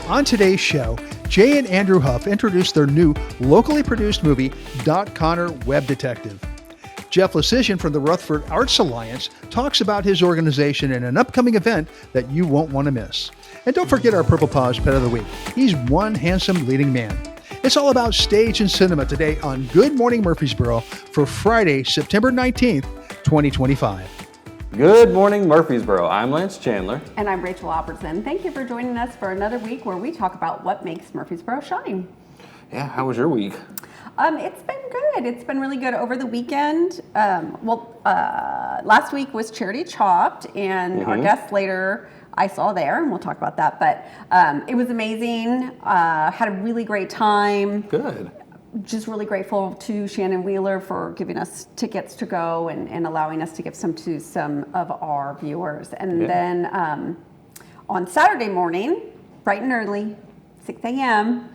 On today's show, Jay and Andrew Huff introduce their new locally produced movie, 𝗏𝗂𝗏 Web Detective. Jeff Lysyczyn from the Rutherford Arts Alliance talks about his organization and an upcoming event that you won't want to miss. And don't forget our Purple Paws Pet of the Week. He's one handsome leading man. It's all about stage and cinema today on Good Morning Murfreesboro for Friday, September 19th, 2025. Good morning, Murfreesboro. I'm Lance Chandler. And I'm Rachel Albertson. Thank you for joining us for another week where we talk about what makes Murfreesboro shine. Yeah, how was your week? It's been good. It's been really good over the weekend. Last week was Charity Chopped, and our guest later I saw there, and we'll talk about that. But it was amazing. Had a really great time. Good. Just really grateful to Shannon Wheeler for giving us tickets to go and allowing us to give some to some of our viewers. And then on Saturday morning, bright and early, 6 a.m.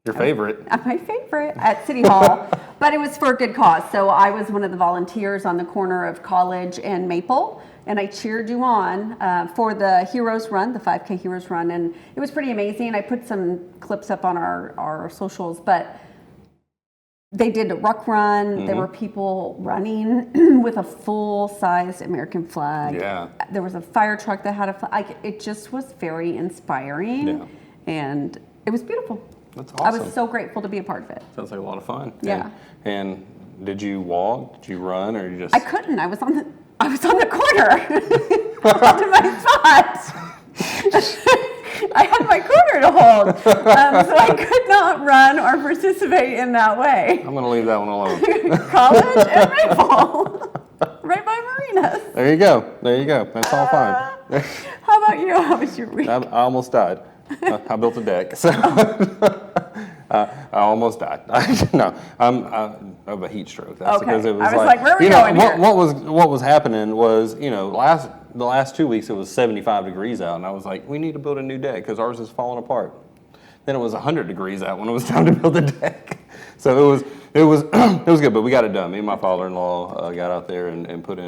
Your favorite. My favorite at City Hall, but it was for a good cause. So I was one of the volunteers on the corner of College and Maple, and I cheered you on for the Heroes Run, the 5K Heroes Run, and it was pretty amazing. I put some clips up on our socials, but they did a ruck run. There were people running with a full-sized American flag. Yeah. There was a fire truck that had a flag. It just was very inspiring, and it was beautiful. That's awesome. I was so grateful to be a part of it. Sounds like a lot of fun. Yeah. And did you walk? Did you run, or you just? I couldn't. I was on the corner to my spot. I had my corner to hold, so I could not run or participate in that way. I'm going to leave that one alone. College and Maple, right by Marinas. There you go. There you go. That's all fine. How about you? How was your week? I almost died. I built a deck, so I almost died. No, I'm of a heat stroke. That's because it was I was like, where are we going here? What was happening was, the last 2 weeks it was 75 degrees out, and I was like, we need to build a new deck because ours is falling apart. Then it was 100 degrees out when it was time to build the deck. So it was good, but we got it done. Me and my father-in-law got out there and put in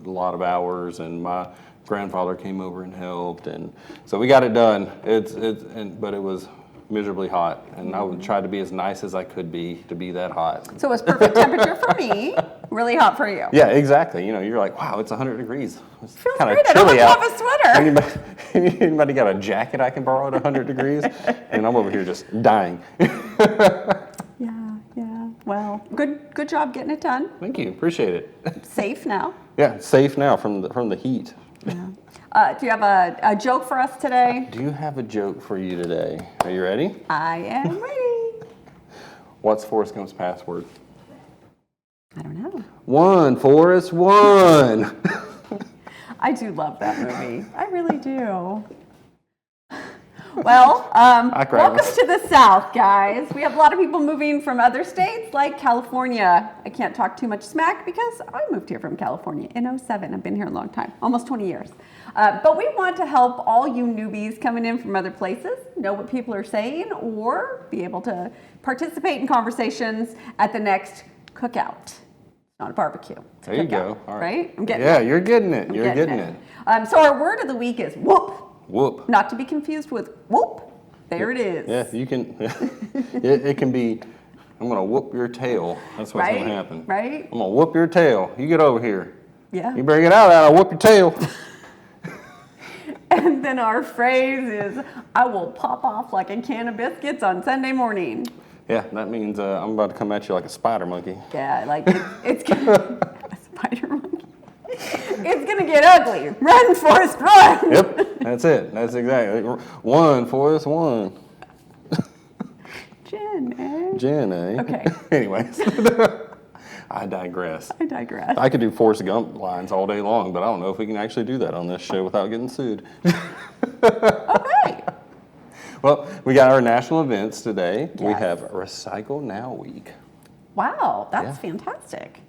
a lot of hours, and my grandfather came over and helped, and so we got it done. But it was miserably hot, and I would try to be as nice as I could be to be that hot. So it was perfect temperature for me, really hot for you. Yeah, exactly. You're like, wow, it's 100 degrees. It's kind of chilly out. I don't have a sweater. Anybody got a jacket I can borrow at 100 degrees? And I'm over here just dying. Yeah. Well, good job getting it done. Thank you. Appreciate it. Safe now. Yeah, safe now from the heat. Yeah. Do you have a joke for us today? I do have a joke for you today. Are you ready? I am ready. What's Forrest Gump's password? I don't know. 1, Forrest, 1. I do love that movie. I really do. Well, welcome to the South, guys. We have a lot of people moving from other states like California. I can't talk too much smack because I moved here from California in 2007. I've been here a long time, almost 20 years. But we want to help all you newbies coming in from other places know what people are saying or be able to participate in conversations at the next cookout. Not a barbecue. There you go. All right? I'm getting it. You're getting it. You're getting it. So our word of the week is whoop. Whoop. Not to be confused with whoop. There it is. Yeah, you can. It can be, I'm going to whoop your tail. That's what's going to happen. Right? I'm going to whoop your tail. You get over here. Yeah. You bring it out, I'll whoop your tail. And then our phrase is, I will pop off like a can of biscuits on Sunday morning. Yeah, that means I'm about to come at you like a spider monkey. Yeah, like it's a spider monkey. It's going to get ugly. Run, Forrest, run. Yep, that's it. That's exactly. 1, Forrest, 1. Jen, eh? Okay. Anyways. I digress. I could do Forrest Gump lines all day long, but I don't know if we can actually do that on this show without getting sued. Okay. Well, we got our national events today. Yes. We have Recycle Now Week. Wow, that's fantastic.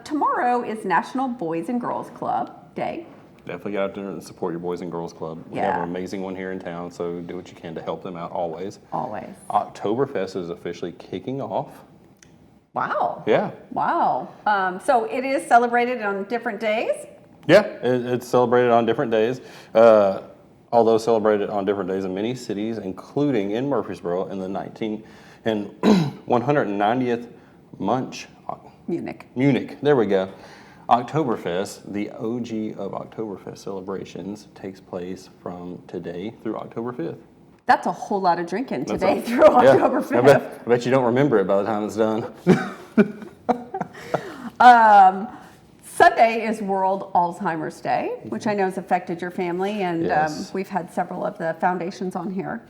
Tomorrow is National Boys and Girls Club Day. Definitely get out there and support your Boys and Girls Club. We have an amazing one here in town, so do what you can to help them out always. Always. Oktoberfest is officially kicking off. Wow. Yeah. Wow. So it is celebrated on different days? Yeah, it's celebrated on different days. although celebrated on different days in many cities, including in Murfreesboro in the 190th Munich, there we go. Oktoberfest, the OG of Oktoberfest celebrations, takes place from today through October 5th. That's a whole lot of drinking today through October 5th. I bet you don't remember it by the time it's done. Sunday is World Alzheimer's Day, which I know has affected your family, and Yes. we've had several of the foundations on here.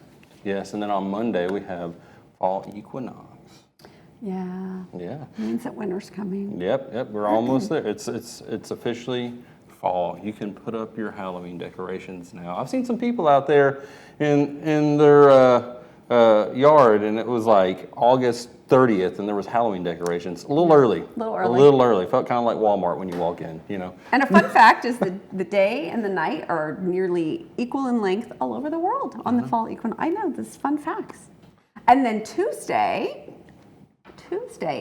Yes, and then on Monday we have fall equinox. Yeah. Yeah. Means that winter's coming. Yep, we're almost there. It's officially fall. You can put up your Halloween decorations now. I've seen some people out there in their yard, and it was like August 30th, and there was Halloween decorations. A little early. A little early. Felt kind of like Walmart when you walk in, you know. And a fun fact is the day and the night are nearly equal in length all over the world on the fall equinox. I know, this is fun facts. And then Tuesday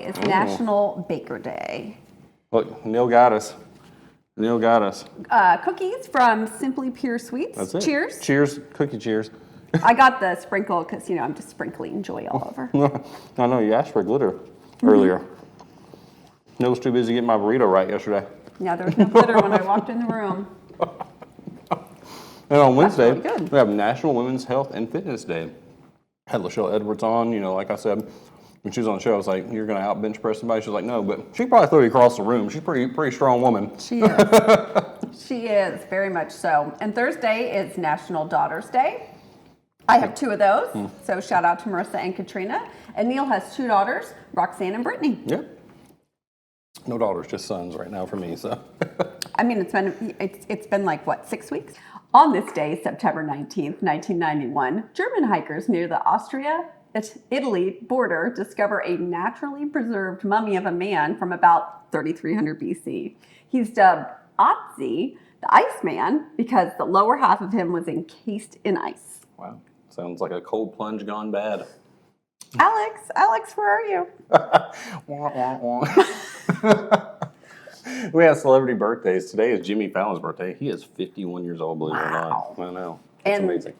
is National Baker Day. Look, Neil got us. Cookies from Simply Pure Sweets. That's it. Cheers. Cheers. Cookie cheers. I got the sprinkle because, I'm just sprinkling joy all over. I know, you asked for glitter earlier. Neil was too busy getting my burrito right yesterday. Yeah, there was no glitter when I walked in the room. And on Wednesday, really good. we have National Women's Health and Fitness Day. Had Lachelle Edwards on, like I said, when she was on the show, I was like, you're going to out bench press somebody? She was like, no, but she probably threw you across the room. She's a pretty strong woman. She is. She is, very much so. And Thursday is National Daughters Day. I have two of those, so shout out to Marissa and Katrina. And Neil has two daughters, Roxanne and Brittany. Yep. No daughters, just sons right now for me, so. I mean, it's been like, 6 weeks? On this day, September 19th, 1991, German hikers near the Austria-Italy border discover a naturally preserved mummy of a man from about 3300 BC. He's dubbed 𝗧𝗵𝗵𝗸𝘀, the Iceman, because the lower half of him was encased in ice. Wow, sounds like a cold plunge gone bad. Alex, where are you? Wah, wah, wah. We have celebrity birthdays. Today is Jimmy Fallon's birthday. He is 51 years old, believe it or not. I know. That's amazing.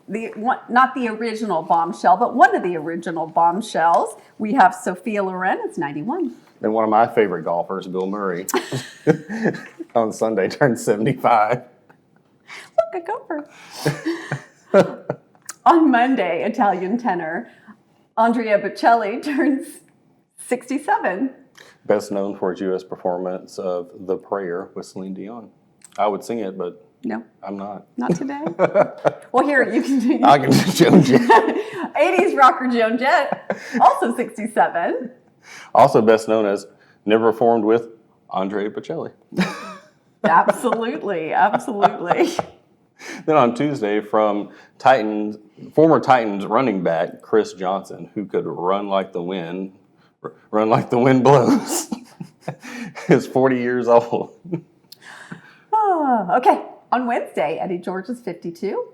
Not the original bombshell, but one of the original bombshells. We have Sophia Loren. It's 91. And one of my favorite golfers, Bill Murray, on Sunday turned 75. Look, a gopher. On Monday, Italian tenor Andrea Bocelli turns 67. Best known for his U.S. performance of The Prayer with Celine Dion. I would sing it, but no, I'm not. Not today. Well, here, you can. I can do Joan Jett. 80s rocker Joan Jett, also 67. Also best known as Never Performed with Andrea Bocelli. Absolutely. Then on Tuesday, from former Titans running back Chris Johnson, who could run like the wind blows, is 40 years old. Oh, okay. On Wednesday, Eddie George is 52.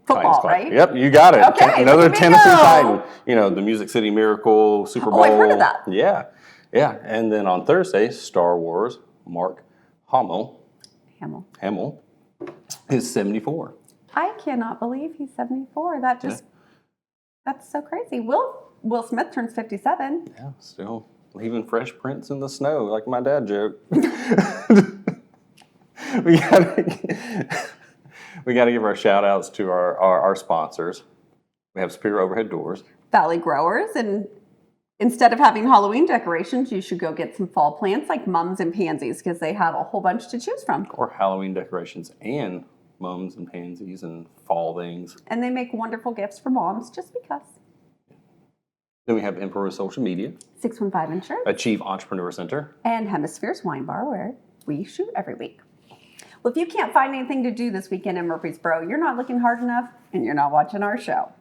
Football, right? Yep, you got it. Okay, Another look at me Tennessee go. Titan. The Music City Miracle, Super Bowl. Oh, I've heard of that. Yeah. And then on Thursday, Star Wars, Mark Hamill is 74. I cannot believe he's 74. That's so crazy. Will Smith turns 57. Yeah, still leaving Fresh Prince in the snow, like my dad joked. We gotta give our shout outs to our sponsors. We have Superior Overhead Doors. Valley Growers, and instead of having Halloween decorations, you should go get some fall plants like mums and pansies because they have a whole bunch to choose from. Or Halloween decorations and mums and pansies and fall things. And they make wonderful gifts for moms just because. Then we have Emperor Social Media. 615 Insurance. Achieve Entrepreneur Center. And Hemisphere's Wine Bar, where we shoot every week. Well, if you can't find anything to do this weekend in Murfreesboro, you're not looking hard enough and you're not watching our show.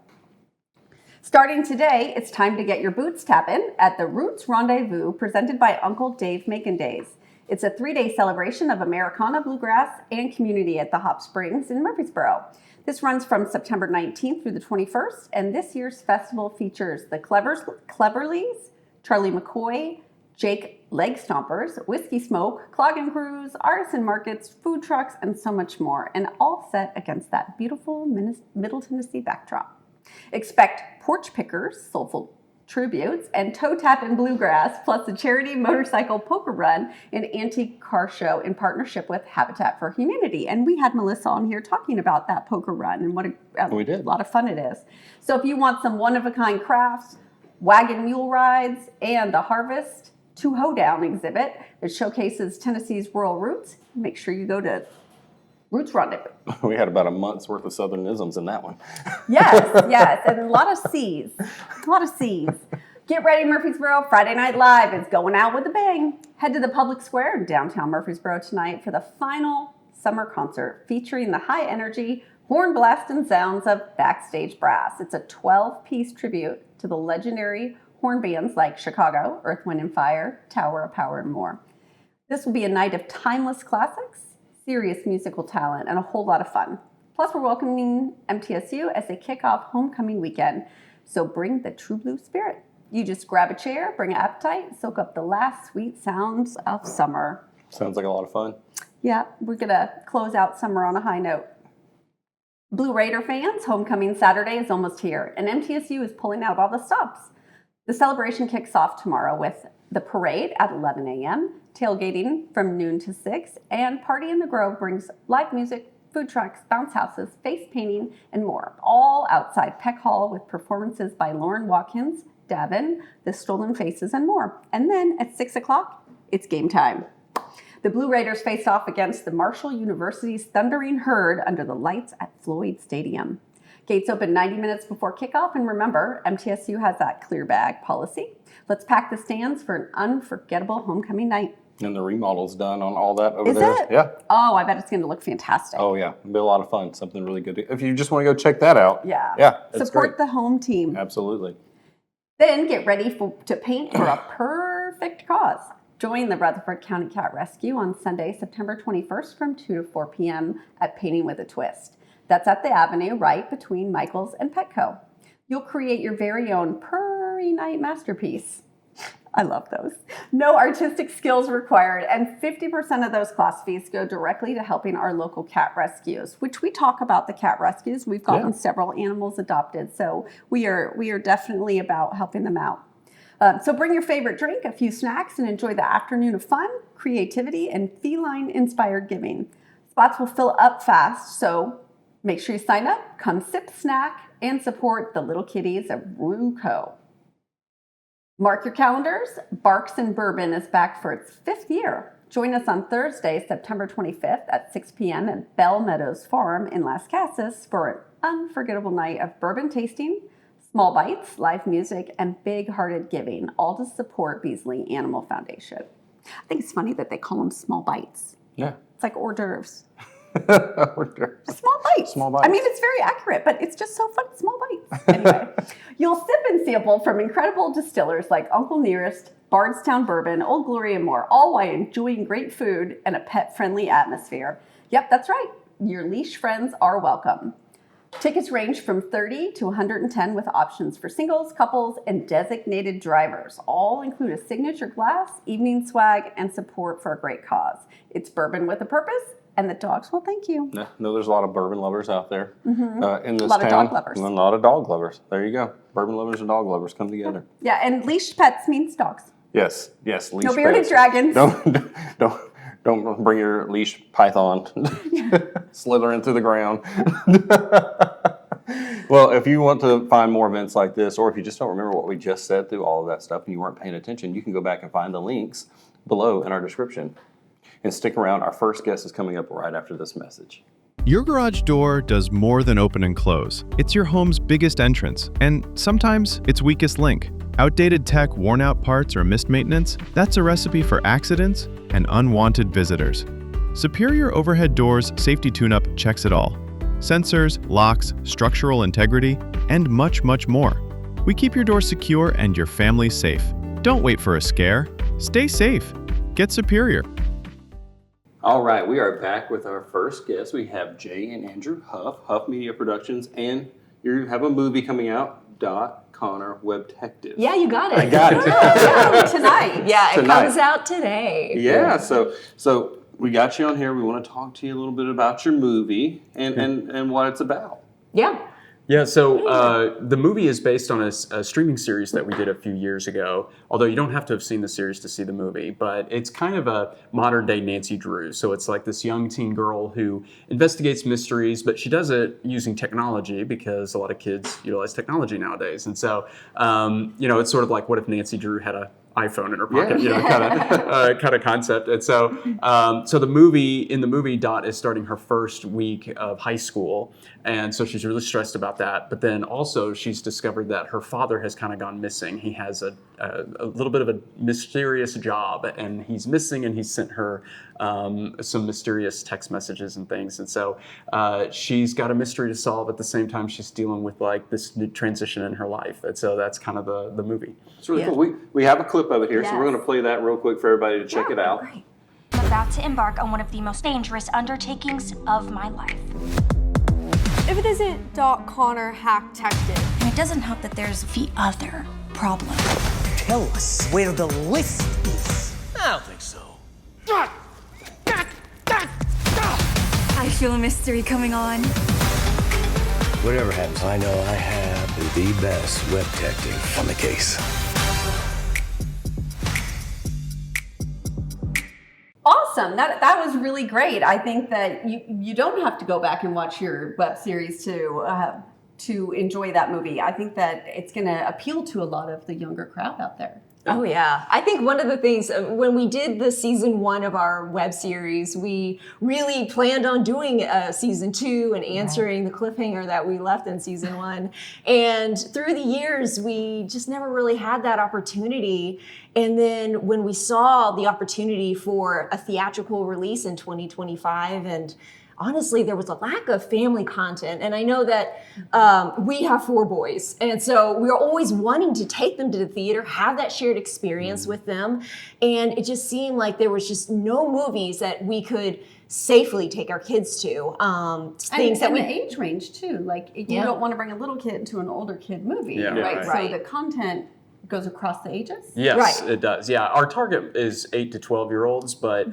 Starting today, it's time to get your boots tapping at the Roots Rendezvous presented by Uncle Dave Macon Days. It's a 3-day celebration of Americana, bluegrass, and community at the Hop Springs in Murfreesboro. This runs from September 19th through the 21st, and this year's festival features the Cleverleys, Charlie McCoy, Jake leg stompers, whiskey smoke, clogging crews, artisan markets, food trucks, and so much more, and all set against that beautiful Middle Tennessee backdrop. Expect porch pickers, soulful tributes, and toe tap and bluegrass, plus a charity motorcycle poker run and antique car show in partnership with Habitat for Humanity. And we had Melissa on here talking about that poker run and what a lot of fun it is. So if you want some one-of-a-kind crafts, wagon mule rides, and the Harvest to Hoedown exhibit that showcases Tennessee's rural roots, make sure you go to Roots Rendezvous. We had about a month's worth of Southernisms in that one. Yes, and a lot of C's. Get ready, Murfreesboro. Friday Night Live is going out with a bang. Head to the public square in downtown Murfreesboro tonight for the final summer concert featuring the high-energy, horn-blasting sounds of Backstage Brass. It's a 12-piece tribute to the legendary horn bands like Chicago, Earth, Wind & Fire, Tower of Power, and more. This will be a night of timeless classics, serious musical talent, and a whole lot of fun. Plus, we're welcoming MTSU as they kick off homecoming weekend. So bring the true blue spirit. You just grab a chair, bring an appetite, soak up the last sweet sounds of summer. Sounds like a lot of fun. Yeah, we're going to close out summer on a high note. Blue Raider fans, homecoming Saturday is almost here, and MTSU is pulling out all the stops. The celebration kicks off tomorrow with the parade at 11 a.m., tailgating from noon to 6, and Party in the Grove brings live music, food trucks, bounce houses, face painting, and more, all outside Peck Hall with performances by Lauren Watkins, Davin, The Stolen Faces, and more. And then at 6 o'clock, it's game time. The Blue Raiders face off against the Marshall University's Thundering Herd under the lights at Floyd Stadium. Gates open 90 minutes before kickoff, and remember, MTSU has that clear bag policy. Let's pack the stands for an unforgettable homecoming night. And the remodel's done on all that over Is there. it? Yeah. Oh, I bet it's going to look fantastic. Oh, yeah. It'll be a lot of fun. Something really good. If you just want to go check that out. Yeah. Yeah. It's Support great. the home team. Absolutely. Then get ready to paint for a perfect cause. Join the Rutherford County Cat Rescue on Sunday, September 21st from 2 to 4 p.m. at Painting with a Twist. That's at the Avenue right between Michael's and Petco. You'll create your very own Purry Night masterpiece. I love those. No artistic skills required, and 50% of those class fees go directly to helping our local cat rescues, which we talk about the cat rescues. We've gotten several animals adopted, so we are definitely about helping them out. So bring your favorite drink, a few snacks, and enjoy the afternoon of fun, creativity, and feline-inspired giving. Spots will fill up fast, so make sure you sign up, come sip, snack, and support the little kitties of Ruco. Mark your calendars. Barks and Bourbon is back for its 5th year. Join us on Thursday, September 25th at 6 p.m. at Bell Meadows Farm in Las Casas for an unforgettable night of bourbon tasting, small bites, live music, and big-hearted giving, all to support Beasley Animal Foundation. I think it's funny that they call them small bites. Yeah. It's like hors d'oeuvres. Hors d'oeuvres. Small bites. Small bites. I mean, it's very accurate, but it's just so fun. Small bites. Anyway, you'll sip and sample from incredible distillers like Uncle Nearest, Bardstown Bourbon, Old Glory, and more, all while enjoying great food and a pet-friendly atmosphere. Yep, that's right. Your leash friends are welcome. Tickets range from $30 to $110 with options for singles, couples, and designated drivers. All include a signature glass, evening swag, and support for a great cause. It's bourbon with a purpose, and the dogs will thank you. Yeah, no, there's a lot of bourbon lovers out there in this town. A lot of dog lovers. And a lot of dog lovers. There you go. Bourbon lovers and dog lovers come together. Yeah, and leashed pets means dogs. Yes. Leash No bearded pets. dragons. Don't bring your leash python slithering through the ground. Well, if you want to find more events like this, or if you just don't remember what we just said through all of that stuff and you weren't paying attention, you can go back and find the links below in our description. And stick around. Our first guest is coming up right after this message. Your garage door does more than open and close. It's your home's biggest entrance, and sometimes its weakest link. Outdated tech, worn-out parts, or missed maintenance? That's a recipe for accidents and unwanted visitors. Superior Overhead Doors Safety Tune-Up checks it all. Sensors, locks, structural integrity, and much, much more. We keep your door secure and your family safe. Don't wait for a scare. Stay safe. Get Superior. All right, we are back with our first guest. We have Jay and Andrew Huff, Huff Media Productions, and you have a movie coming out 𝗏𝗏.ConnorWebDetective. Yeah, you got it. I got it. Yeah, tonight. Yeah, it Tonight. comes out today. Yeah, so we got you on here. We want to talk to you a little bit about your movie and what it's about. Yeah. Yeah, so the movie is based on a streaming series that we did a few years ago, although you don't have to have seen the series to see the movie, but it's kind of a modern day Nancy Drew. So it's like this young teen girl who investigates mysteries, but she does it using technology because a lot of kids utilize technology nowadays. And so, it's sort of like, what if Nancy Drew had a iPhone in her pocket, kind of concept. And so, so in the movie, Dot is starting her first week of high school, and so she's really stressed about that. But then also she's discovered that her father has kind of gone missing. He has a little bit of a mysterious job, and he's missing, and he's sent her some mysterious text messages and things. And so she's got a mystery to solve at the same time she's dealing with like this new transition in her life. And so that's kind of the movie. It's really cool. We have a clip of it here, so we're Yes. going to play that real quick for everybody to check it out. Great. I'm about to embark on one of the most dangerous undertakings of my life. If it isn't Doc Connor Hack-Tective, And it doesn't help that there's the other problem. Tell us where the list is. I don't think so. I feel a mystery coming on. Whatever happens, I know I have the best web detective on the case. Awesome. That was really great. I think that you don't have to go back and watch your web series to enjoy that movie. I think that it's going to appeal to a lot of the younger crowd out there. Oh yeah, I think one of the things when we did the season 1 of our web series, we really planned on doing a season 2 and answering the cliffhanger that we left in season 1. And through the years, we just never really had that opportunity. And then when we saw the opportunity for a theatrical release in 2025, and honestly, there was a lack of family content. And I know that we have 4 boys. And so we were always wanting to take them to the theater, have that shared experience with them. And it just seemed like there was just no movies that we could safely take our kids to. Things that and we... the age range too. Like you don't want to bring a little kid to an older kid movie, Yeah. right? Right. So the content goes across the ages. Yes, Right. it does. Yeah, our target is 8 to 12-year-olds, but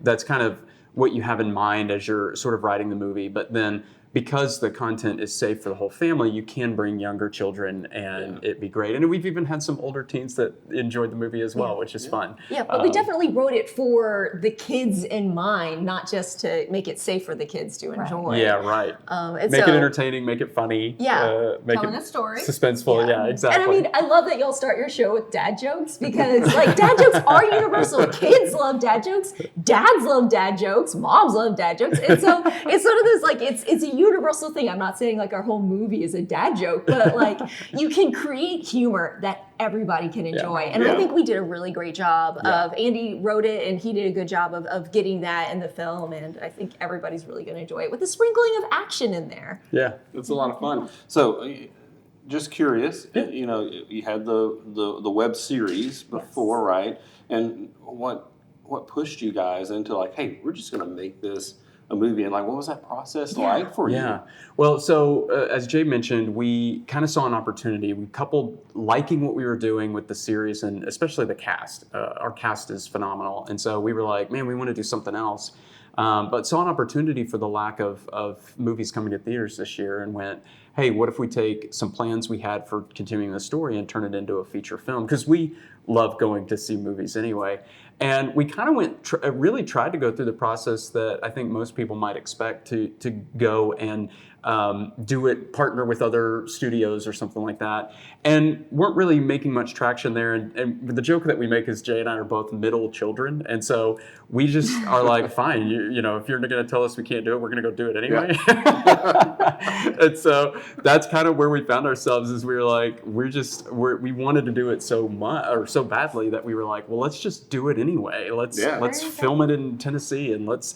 that's kind of what you have in mind as you're sort of writing the movie. But then because the content is safe for the whole family, you can bring younger children and it'd be great. And we've even had some older teens that enjoyed the movie as well, which is fun. Yeah, but we definitely wrote it for the kids in mind, not just to make it safe for the kids to enjoy. Yeah, right. And Make so- it entertaining, make it funny. Yeah. Make Telling it a story. suspenseful. Yeah, exactly. And I mean, I love that y'all start your show with dad jokes because, like, dad jokes are universal. Kids love dad jokes. Dads love dad jokes. Moms love dad jokes. And so it's sort of this, like, it's a universal thing. I'm not saying, like, our whole movie is a dad joke, but, like, you can create humor that everybody can enjoy. And I think we did a really great job of, Andy wrote it, and he did a good job of getting that in the film. And I think everybody's really going to enjoy it with a sprinkling of action in there. Yeah. It's a lot of fun. So, just curious, you had the web series before, right? And what pushed you guys into like, hey, we're just going to make this a movie? And like, what was that process like for you? Yeah. Well, so as Jay mentioned, we kind of saw an opportunity. We coupled liking what we were doing with the series and especially the cast. Our cast is phenomenal. And so we were like, man, we want to do something else. But saw an opportunity for the lack of movies coming to theaters this year and went, hey, what if we take some plans we had for continuing the story and turn it into a feature film? Because we love going to see movies anyway. And we kind of really tried to go through the process that I think most people might expect to go and do it, partner with other studios or something like that, and weren't really making much traction there. And the joke that we make is Jay and I are both middle children, and so we just are like, fine, you know, if you're going to tell us we can't do it, we're going to go do it anyway. Yeah. And so that's kind of where we found ourselves. Is we were like, we wanted to do it so much or so badly that we were like, well, let's just do it anyway. Let's film it in Tennessee and let's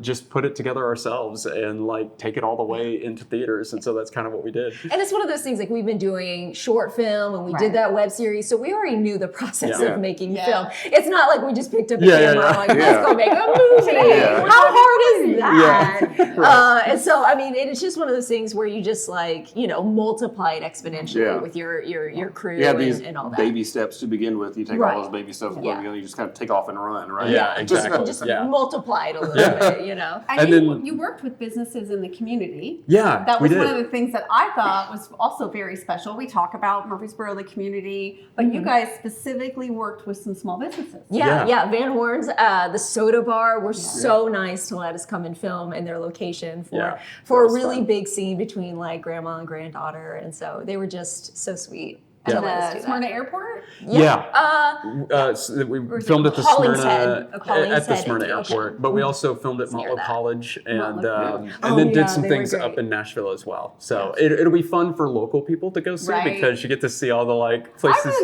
just put it together ourselves and like take it all the way into theaters. And so that's kind of what we did. And it's one of those things, like we've been doing short film and we did that web series, so we already knew the process of making film. It's not like we just picked up a camera like, let's go make a movie. How hard is that? And so, I mean, it's just one of those things where you just like, you know, multiply it exponentially with your crew and all that. Baby steps to begin with. You take all those baby steps, you just kind of take off and run, right? Yeah, exactly. Just multiply it a little bit, you know. And then you worked with businesses in the community. Yeah, that was one of the things that I thought was also very special. We talk about Murfreesboro, the community, but you guys specifically worked with some small businesses. Yeah. Van Horn's, the soda bar were so nice to let us come and film in their location for a really big scene between like grandma and granddaughter, and so they were just so sweet. At the Smyrna Airport? We filmed at the Smyrna Airport, but we also filmed at 𝗏𝗏 College and then did some things up in Nashville as well. So it'll be fun for local people to go see because you get to see all the like places.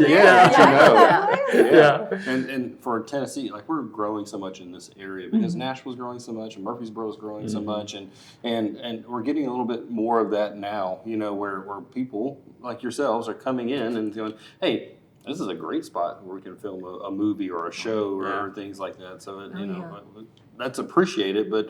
And for Tennessee, like we're growing so much in this area because Nashville's growing so much and Murfreesboro's growing so much, and we're getting a little bit more of that now. You know, where people like yourselves are coming in and going, hey, this is a great spot where we can film a movie or a show or things like that. So that's appreciated, but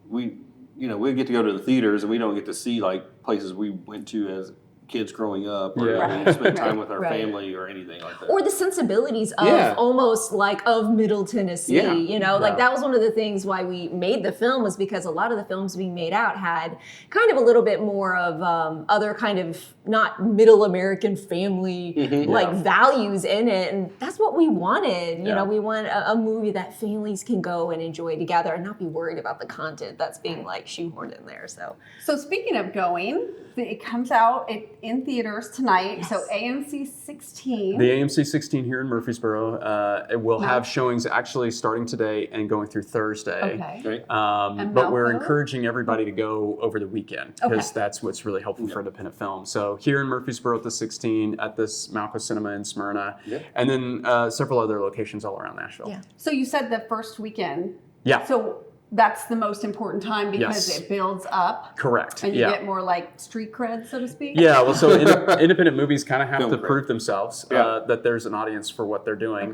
we get to go to the theaters and we don't get to see like places we went to as kids growing up or spend time with our family or anything like that. Or the sensibilities of almost like of Middle Tennessee, you know, like that was one of the things why we made the film, was because a lot of the films being made out had kind of a little bit more of other kind of not middle American family like values in it. And that's what we wanted. You know, we want a movie that families can go and enjoy together and not be worried about the content that's being like shoehorned in there. So speaking of going, it comes out in theaters tonight. So AMC 16. The AMC 16 here in Murfreesboro. It will have showings actually starting today and going through Thursday. Okay. But we're encouraging everybody to go over the weekend because that's what's really helpful for independent film. So here in Murfreesboro at the 16, at this 𝗏𝗏 Cinema in Smyrna, and then several other locations all around Nashville. So you said the first weekend. Yeah. So that's the most important time because it builds up. Correct. And you get more like street cred, so to speak. Yeah, well, so independent movies kind of have to prove themselves that there's an audience for what they're doing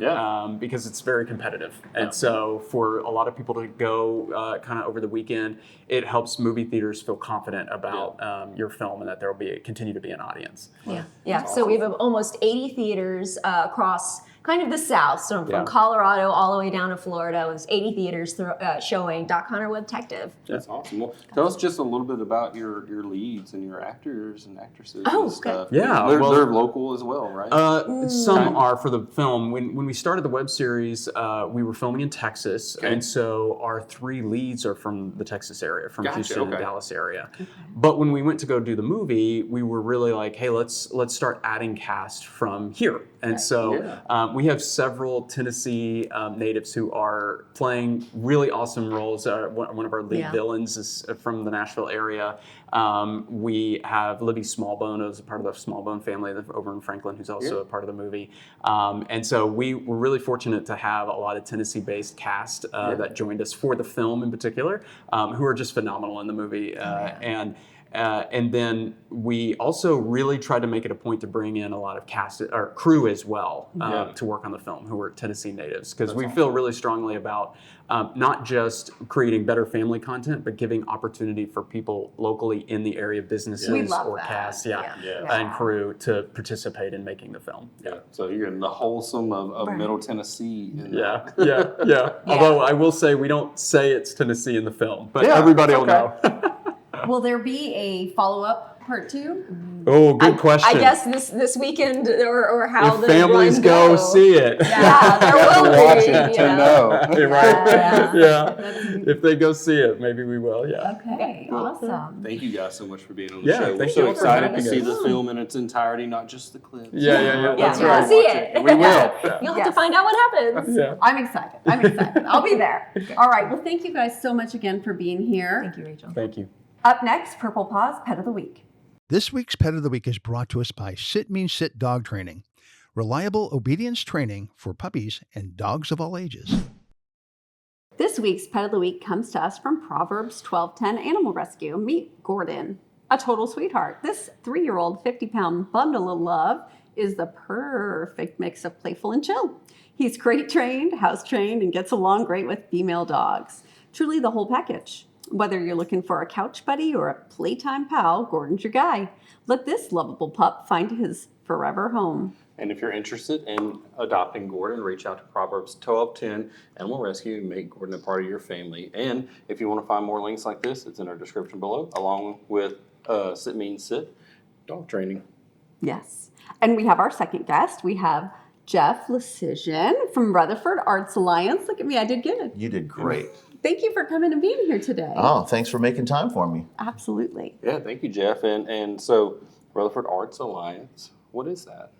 because it's very competitive. And so for a lot of people to go kind of over the weekend, it helps movie theaters feel confident about your film and that there will continue to be an audience. Yeah. So we have almost 80 theaters across kind of the South, so from Colorado all the way down to Florida. It was 80 theaters showing 𝗏𝗏 Web Detective. That's awesome. Well, tell us just a little bit about your leads and your actors and actresses and stuff. Yeah. They're local as well, right? Some are for the film. When we started the web series, we were filming in Texas, and so our 3 leads are from the Texas area, from Houston and Dallas area. But when we went to go do the movie, we were really like, hey, let's start adding cast from here. And so we have several Tennessee natives who are playing really awesome roles. One of our lead villains is from the Nashville area. We have Libby Smallbone, who's a part of the Smallbone family over in Franklin, who's also a part of the movie. And so we were really fortunate to have a lot of Tennessee-based cast that joined us for the film in particular, who are just phenomenal in the movie. And then we also really tried to make it a point to bring in a lot of cast or crew as well to work on the film who are Tennessee natives, because we feel really strongly about not just creating better family content, but giving opportunity for people locally in the area, businesses or cast and crew to participate in making the film. So you're in the wholesome of Middle Tennessee. Although I will say we don't say it's Tennessee in the film, but everybody will know. Will there be a follow-up part 2? Oh, good question. I guess this weekend or how if the families go see it. There will be. Watch it to know. If they go see it, maybe we will. Okay, awesome. Thank you guys so much for being on the show. We're thank so you excited to see the film in its entirety, not just the clips. That's right. See it. We will. You'll have to find out what happens. I'm excited. I'll be there. All right. Well, thank you guys so much again for being here. Thank you, Rachel. Thank you. Up next, Purple Paws Pet of the Week. This week's Pet of the Week is brought to us by 𝗏𝗏𝗏𝗀 Dog Training. Reliable obedience training for puppies and dogs of all ages. This week's Pet of the Week comes to us from Proverbs 12:10 Animal Rescue. Meet Gordon, a total sweetheart. This 3-year-old 50-pound bundle of love is the perfect mix of playful and chill. He's crate trained, house trained, and gets along great with female dogs. Truly the whole package. Whether you're looking for a couch buddy or a playtime pal, Gordon's your guy. Let this lovable pup find his forever home. And if you're interested in adopting Gordon, reach out to Proverbs 12:10 Animal Rescue and make Gordon a part of your family. And if you want to find more links like this, it's in our description below, along with 𝗧𝗵𝗵𝗸𝘀 dog training. Yes. And we have our second guest. We have Jeff Lysyczyn from Rutherford Arts Alliance. Look at me, I did good. You did great. Thank you for coming and being here today. Oh, thanks for making time for me. Absolutely. Yeah, thank you, Jeff. And so, Rutherford Arts Alliance, what is that?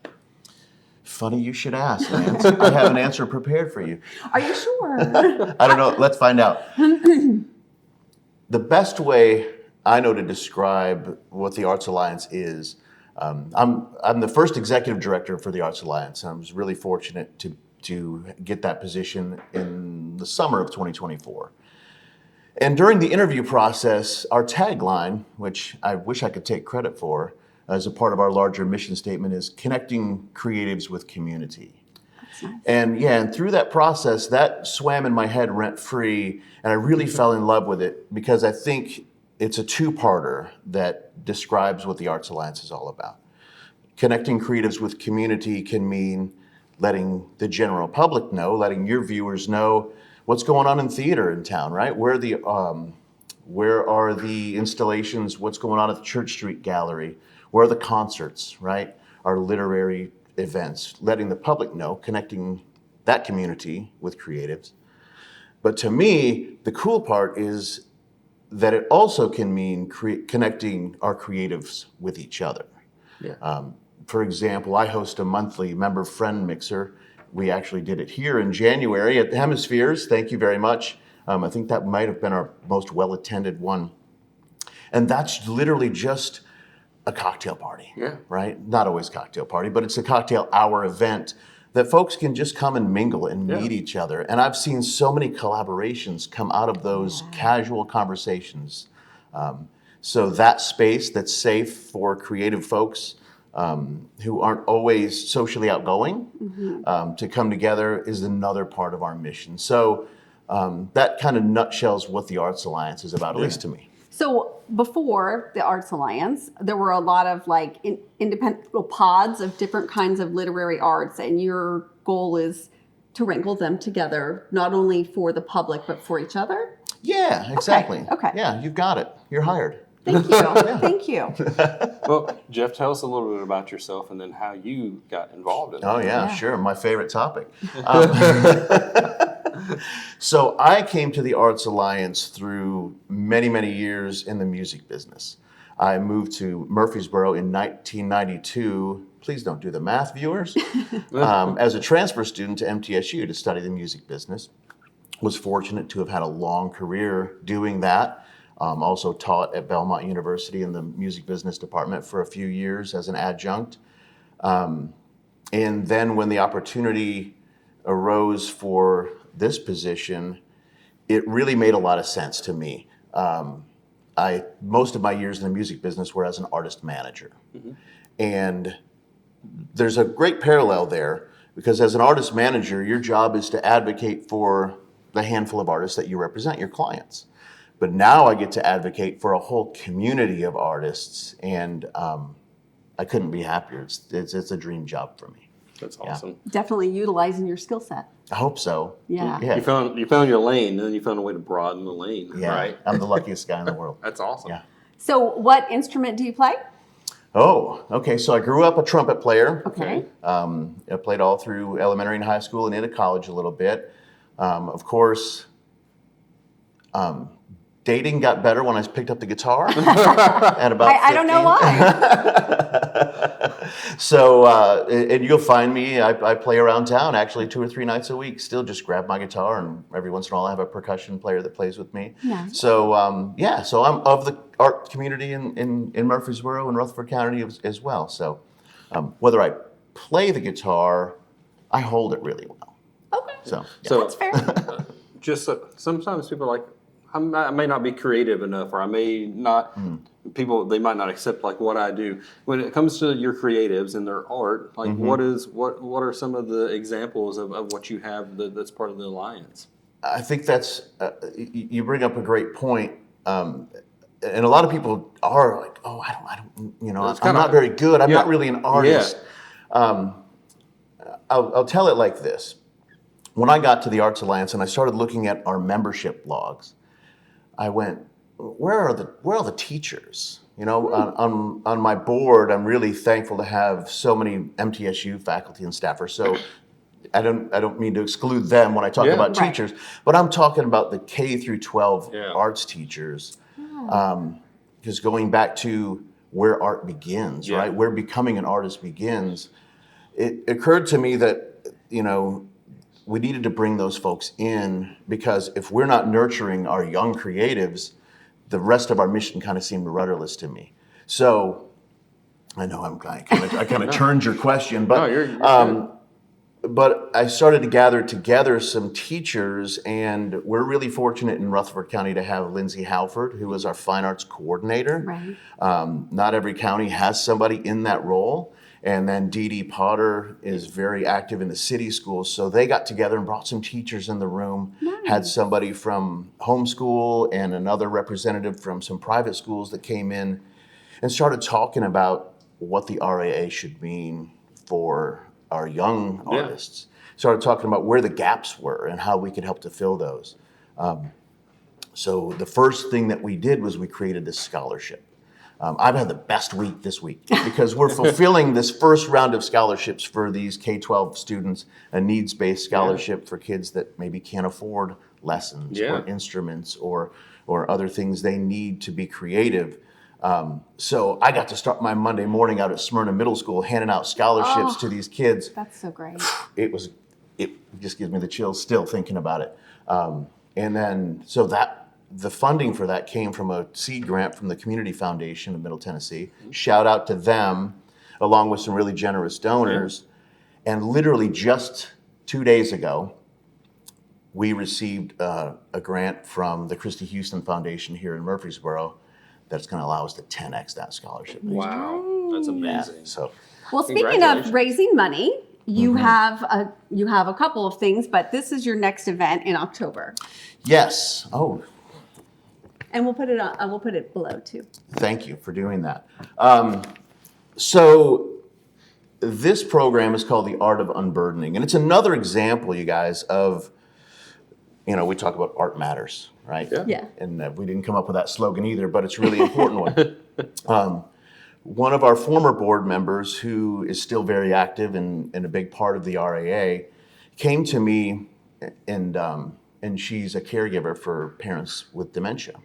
Funny you should ask, Lance. I have an answer prepared for you. Are you sure? I don't know. Let's find out. The best way I know to describe what the Arts Alliance is, I'm the first executive director for the Arts Alliance. I was really fortunate to get that position in the summer of 2024. And during the interview process, our tagline, which I wish I could take credit for, as a part of our larger mission statement, is connecting creatives with community. That's nice. And through that process, that swam in my head rent free, and I really fell in love with it because I think it's a two-parter that describes what the Arts Alliance is all about. Connecting creatives with community can mean letting the general public know, letting your viewers know what's going on in theater in town, right? Where are the installations? What's going on at the Church Street Gallery? Where are the concerts, right? Our literary events, letting the public know, connecting that community with creatives. But to me, the cool part is that it also can mean connecting our creatives with each other. Yeah. For example, I host a monthly member friend mixer. We actually did it here in January at Hemispheres. Thank you very much. I think that might have been our most well-attended one. And that's literally just a cocktail party, right? Not always cocktail party, but it's a cocktail hour event that folks can just come and mingle and meet each other. And I've seen so many collaborations come out of those casual conversations. So that space that's safe for creative folks who aren't always socially outgoing to come together is another part of our mission. So that kind of nutshells what the Arts Alliance is about, at least to me. So before the Arts Alliance, there were a lot of like independent little pods of different kinds of literary arts, and your goal is to wrangle them together, not only for the public, but for each other? Yeah, exactly. Okay. Yeah, you've got it. You're hired. Thank you. Thank you. Well, Jeff, tell us a little bit about yourself and then how you got involved in it. Oh, yeah, sure. My favorite topic. So I came to the Arts Alliance through many, many years in the music business. I moved to Murfreesboro in 1992. Please don't do the math, viewers. As a transfer student to MTSU to study the music business. Was fortunate to have had a long career doing that. Also taught at Belmont University in the music business department for a few years as an adjunct. And then when the opportunity arose for this position, it really made a lot of sense to me. Most of my years in the music business were as an artist manager. And there's a great parallel there because as an artist manager, your job is to advocate for the handful of artists that you represent, your clients. But now I get to advocate for a whole community of artists, and I couldn't be happier. It's a dream job for me. That's awesome. Definitely utilizing your skill set. I hope so. Yeah. You found your lane, and then you found a way to broaden the lane, right? I'm the luckiest guy in the world. That's awesome. Yeah. So what instrument do you play? Oh, okay. So I grew up a trumpet player. Okay. I played all through elementary and high school and into college a little bit. Of course, dating got better when I picked up the guitar at about 15. I don't know why. So, and you'll find me, I play around town actually 2 or 3 nights a week, still just grab my guitar, and every once in a while I have a percussion player that plays with me. Nice. So, so I'm of the art community in Murfreesboro and Rutherford County as well. So whether I play the guitar, I hold it really well. Okay. So That's fair. just sometimes people are like, I may not be creative enough, or I may not. They might not accept like what I do. When it comes to your creatives and their art, like what are some of the examples of what you have that's part of the alliance? I think that's you bring up a great point, and a lot of people are like, "Oh, I don't, I'm not very good. I'm not really an artist." Yeah. I'll tell it like this: when I got to the Arts Alliance and I started looking at our membership logs, I went, where are the teachers? On my board, I'm really thankful to have so many MTSU faculty and staffers. So I don't mean to exclude them when I talk about teachers, but I'm talking about the K through 12 arts teachers. Because going back to where art begins, right? Where becoming an artist begins, it occurred to me that, we needed to bring those folks in, because if we're not nurturing our young creatives, the rest of our mission kind of seemed rudderless to me. So I know I kind of turned your question, but you're but I started to gather together some teachers, and we're really fortunate in Rutherford County to have Lindsay Halford, who is our fine arts coordinator. Right. Not every county has somebody in that role. And then 𝗪𝗛 Potter is very active in the city schools. So they got together and brought some teachers in the room, had somebody from homeschool and another representative from some private schools that came in and started talking about what the RAA should mean for our young artists. Started talking about where the gaps were and how we could help to fill those. So the first thing that we did was we created this scholarship. I've had the best week this week because we're fulfilling this first round of scholarships for these K-12 students, a needs-based scholarship for kids that maybe can't afford lessons or instruments or other things they need to be creative. So I got to start my Monday morning out at Smyrna Middle School handing out scholarships to these kids. That's so great. It just gives me the chills still thinking about it. And then, the funding for that came from a seed grant from the Community Foundation of Middle Tennessee. Shout out to them, along with some really generous donors. And literally just 2 days ago, we received a grant from the Christy Houston Foundation here in Murfreesboro that's going to allow us to 10x that scholarship. Wow, that's amazing. Well, speaking of raising money, you have a couple of things, but this is your next event in October. Yes. Oh. And we'll put it below too. Thank you for doing that. So this program is called The Art of Unburdening. And it's another example, you guys, of, we talk about art matters, right? Yeah. And we didn't come up with that slogan either, but it's a really important one. One of our former board members, who is still very active and a big part of the RAA, came to me, and she's a caregiver for parents with dementia.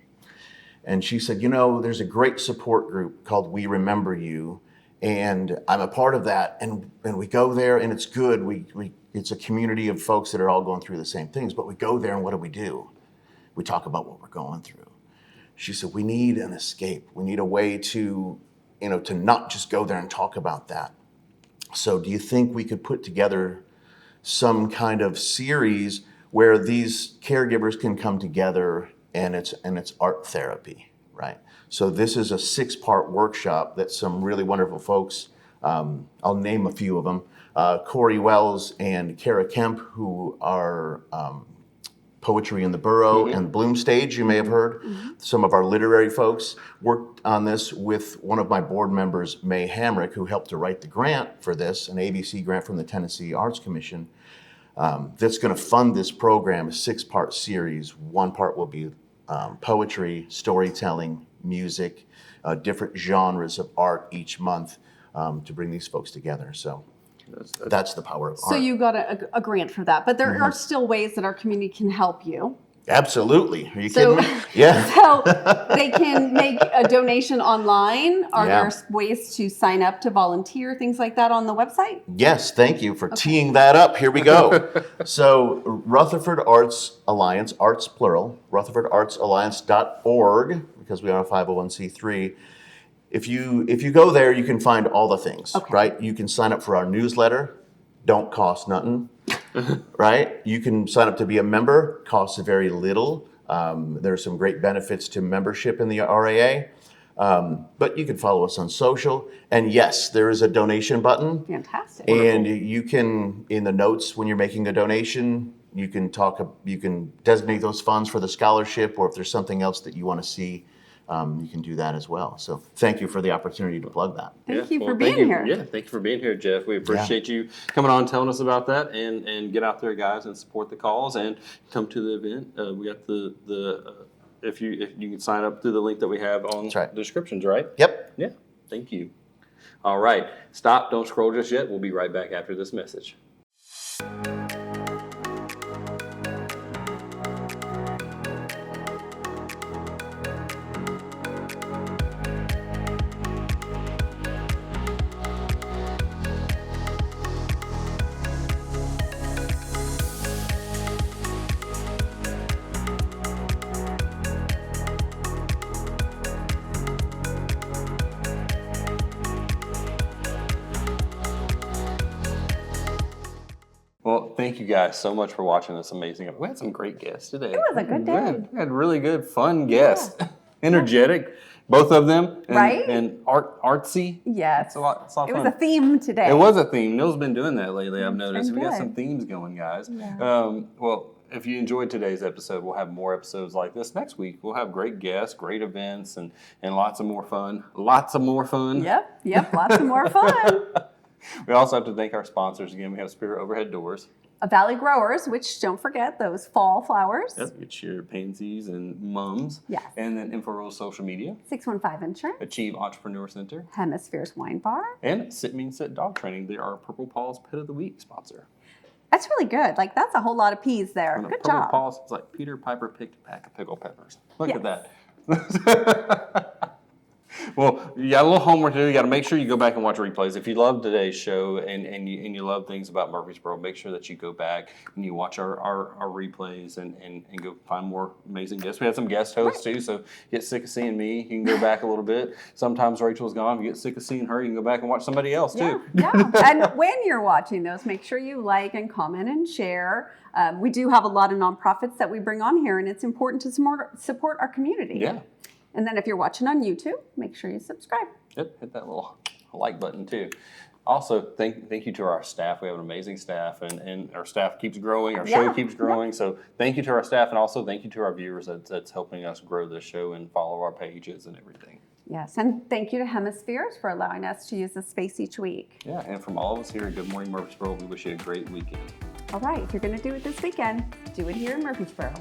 And she said, there's a great support group called We Remember You, and I'm a part of that. And we go there, and it's good. It's a community of folks that are all going through the same things. But we go there, and what do? We talk about what we're going through. She said, we need an escape. We need a way to not just go there and talk about that. So do you think we could put together some kind of series where these caregivers can come together and it's art therapy, right? So this is a 6-part workshop that some really wonderful folks, I'll name a few of them, Corey Wells and Kara Kemp, who are Poetry in the Borough and Bloom Stage, you may have heard. Some of our literary folks worked on this with one of my board members, 𝗦𝗽cie his𝗀𝗀𝘀, who helped to write the grant for this, an ABC grant from the Tennessee Arts Commission. That's going to fund this program, a 6-part series. One part will be poetry, storytelling, music, different genres of art each month to bring these folks together. So that's the power of art. So you got a grant for that, but there are still ways that our community can help you. Absolutely. Are you kidding me? Yeah. So they can make a donation online. Are there ways to sign up to volunteer, things like that on the website? Yes, thank you for teeing that up. Here we go. So Rutherford Arts Alliance, arts plural, rutherfordartsalliance.org, because we are a 501c3. If you go there, you can find all the things, right? You can sign up for our newsletter. Don't cost nothing. right? You can sign up to be a member, costs very little. There are some great benefits to membership in the RAA. But you can follow us on social. And yes, there is a donation button. Fantastic. And you can, in the notes when you're making a donation, you can designate those funds for the scholarship, or if there's something else that you want to see, you can do that as well. So thank you for the opportunity to plug that. Thank you for being here. Yeah, thank you for being here, Jeff. We appreciate you coming on and telling us about that, and get out there, guys, and support the cause and come to the event. We got if you can sign up through the link that we have on the descriptions, right? Yep. Yeah, thank you. All right, stop, don't scroll just yet. We'll be right back after this message. Well, thank you guys so much for watching this amazing. We had some great guests today. It was a good day. We had really good, fun guests. Energetic, both of them. And, Right? And artsy. Yes. It's a lot of It was fun. a theme today. It was a theme. Neil's been doing that lately, I've noticed. been We got good. some themes going, guys. Yeah. Well, if you enjoyed today's episode, we'll have more episodes like this next week. We'll have great guests, great events, and lots of more fun. Lots of more fun. Yep, lots of more fun. We also have to thank our sponsors again. We have Spirit Overhead Doors. A Valley Growers, which don't forget those fall flowers. Yep, get your pansies and mums. Yes. And then InfoRose Social Media. 615 Insurance. Achieve Entrepreneur Center. Hemispheres Wine Bar. And Sit Means Sit Dog Training. They are our Purple Paws Pit of the Week sponsor. That's really good. Like, that's a whole lot of peas there. And a Good Purple job. Paws, it's like Peter Piper picked a pack of pickled peppers. Look at Yes. that. Well, you got a little homework to do. You got to make sure you go back and watch replays. If you love today's show and you love things about Murfreesboro, make sure that you go back and you watch our replays and go find more amazing guests. We had some guest hosts too, so get sick of seeing me, you can go back a little bit. Sometimes Rachel's gone. If you get sick of seeing her, you can go back and watch somebody else too. Yeah. And when you're watching those, make sure you like and comment and share. We do have a lot of nonprofits that we bring on here, and it's important to support our community. Yeah. And then if you're watching on YouTube, make sure you subscribe. Yep, hit that little like button too. Also, thank you to our staff. We have an amazing staff, and our staff keeps growing. Our show keeps growing. So thank you to our staff, and also thank you to our viewers that's helping us grow this show and follow our pages and everything. Yes, and thank you to Hemispheres for allowing us to use the space each week. Yeah, and from all of us here at Good Morning Murfreesboro, we wish you a great weekend. All right, if you're going to do it this weekend, do it here in Murfreesboro.